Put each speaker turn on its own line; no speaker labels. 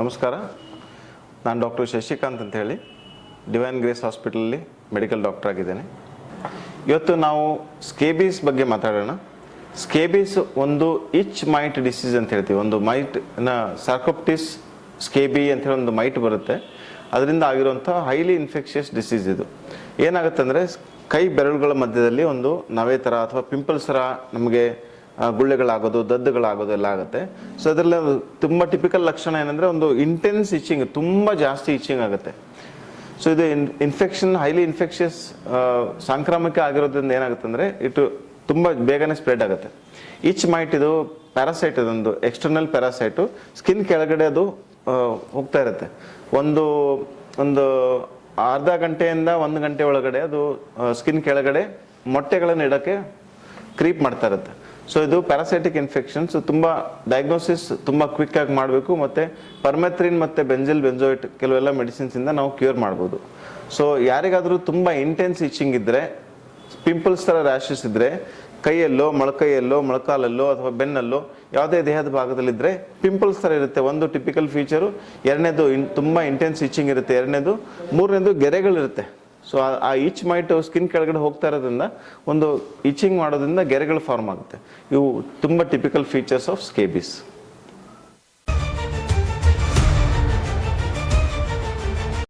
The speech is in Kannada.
ನಮಸ್ಕಾರ, ನಾನು ಡಾಕ್ಟರ್ ಶಶಿಕಾಂತ್ ಅಂತ ಹೇಳಿ ಡಿವೈನ್ ಗ್ರೇಸ್ ಹಾಸ್ಪಿಟಲಲ್ಲಿ ಮೆಡಿಕಲ್ ಡಾಕ್ಟರ್ ಆಗಿದ್ದೇನೆ. ಇವತ್ತು ನಾವು ಸ್ಕೇಬೀಸ್ ಬಗ್ಗೆ ಮಾತಾಡೋಣ. ಸ್ಕೇಬೀಸ್ ಒಂದು ಇಚ್ ಮೈಟ್ ಡಿಸೀಸ್ ಅಂತ ಹೇಳ್ತೀವಿ. ಒಂದು ಮೈಟ್ ಸಾರ್ಕೋಪ್ಟಿಸ್ ಸ್ಕೇಬಿ ಅಂತ ಹೇಳಿ ಒಂದು ಮೈಟ್ ಬರುತ್ತೆ. ಅದರಿಂದ ಆಗಿರುವಂಥ ಹೈಲಿ ಇನ್ಫೆಕ್ಷಿಯಸ್ ಡಿಸೀಸ್ ಇದು. ಏನಾಗುತ್ತೆ ಅಂದರೆ ಕೈ ಬೆರಳುಗಳ ಮಧ್ಯದಲ್ಲಿ ಒಂದು ನವೆ ಥರ ಅಥವಾ ಪಿಂಪಲ್ಸ್ ಥರ ನಮಗೆ ಗುಳ್ಳೆಗಳಾಗೋದು, ದದ್ದುಗಳಾಗೋದು ಎಲ್ಲ ಆಗುತ್ತೆ. ಸೊ ಅದರಲ್ಲಿ ತುಂಬ ಟಿಪಿಕಲ್ ಲಕ್ಷಣ ಏನಂದರೆ ಒಂದು ಇಂಟೆನ್ಸ್ ಇಚ್ಚಿಂಗ್, ತುಂಬ ಜಾಸ್ತಿ ಇಚ್ಚಿಂಗ್ ಆಗುತ್ತೆ. ಸೊ ಇದು ಹೈಲಿ ಇನ್ಫೆಕ್ಷಿಯಸ್ ಸಾಂಕ್ರಾಮಿಕ ಆಗಿರೋದ್ರಿಂದ ಏನಾಗುತ್ತೆ ಅಂದರೆ ತುಂಬ ಬೇಗನೆ ಸ್ಪ್ರೆಡ್ ಆಗುತ್ತೆ. ಇಚ್ ಮೈಟ್ ಇದು ಪ್ಯಾರಾಸೈಟ್, ಇದೊಂದು ಎಕ್ಸ್ಟರ್ನಲ್ ಪ್ಯಾರಾಸೈಟು. ಸ್ಕಿನ್ ಕೆಳಗಡೆ ಅದು ಹೋಗ್ತಾ ಇರುತ್ತೆ. ಒಂದು ಅರ್ಧ ಗಂಟೆಯಿಂದ 1 ಗಂಟೆ ಒಳಗಡೆ ಅದು ಸ್ಕಿನ್ ಕೆಳಗಡೆ ಮೊಟ್ಟೆಗಳನ್ನು ಇಡೋಕ್ಕೆ ಕ್ರೀಪ್ ಮಾಡ್ತಾ ಇರುತ್ತೆ. ಸೊ ಇದು ಪ್ಯಾರಾಸೈಟಿಕ್ ಇನ್ಫೆಕ್ಷನ್ಸ್. ತುಂಬ ಡಯಾಗ್ನೋಸಿಸ್ ತುಂಬ ಕ್ವಿಕ್ಕಾಗಿ ಮಾಡಬೇಕು, ಮತ್ತು ಪರ್ಮೆಥ್ರಿನ್ ಮತ್ತು ಬೆಂಜೋಯಿಟ್ ಕೆಲವೆಲ್ಲ ಮೆಡಿಸಿನ್ಸಿಂದ ನಾವು ಕ್ಯೂರ್ ಮಾಡ್ಬೋದು. ಸೊ ಯಾರಿಗಾದರೂ ತುಂಬ ಇಂಟೆನ್ಸ್ ಇಚ್ಚಿಂಗ್ ಇದ್ದರೆ, ಪಿಂಪಲ್ಸ್ ಥರ ರ್ಯಾಷಸ್ ಇದ್ದರೆ, ಕೈಯಲ್ಲೋ ಮೊಳಕೈಯಲ್ಲೋ ಮೊಳಕಾಲಲ್ಲೋ ಅಥವಾ ಬೆನ್ನಲ್ಲೋ ಯಾವುದೇ ದೇಹದ ಭಾಗದಲ್ಲಿದ್ದರೆ ಪಿಂಪಲ್ಸ್ ಥರ ಇರುತ್ತೆ. ಒಂದು ಟಿಪಿಕಲ್ ಫೀಚರು. ಎರಡನೇದು ತುಂಬ ಇಂಟೆನ್ಸ್ ಇಚ್ಚಿಂಗ್ ಇರುತ್ತೆ. ಮೂರನೇದು ಗೆರೆಗಳಿರುತ್ತೆ. ಸೊ ಆ ಇಚ್ ಮೈಟ್ ಸ್ಕಿನ್ ಕೆಳಗಡೆ ಹೋಗ್ತಾ ಇರೋದ್ರಿಂದ ಒಂದು ಇಚಿಂಗ್ ಮಾಡೋದ್ರಿಂದ ಗೆರೆಗಳು ಫಾರ್ಮ್ ಆಗುತ್ತೆ. ಇವು ತುಂಬ ಟಿಪಿಕಲ್ ಫೀಚರ್ಸ್ ಆಫ್ ಸ್ಕೇಬೀಸ್.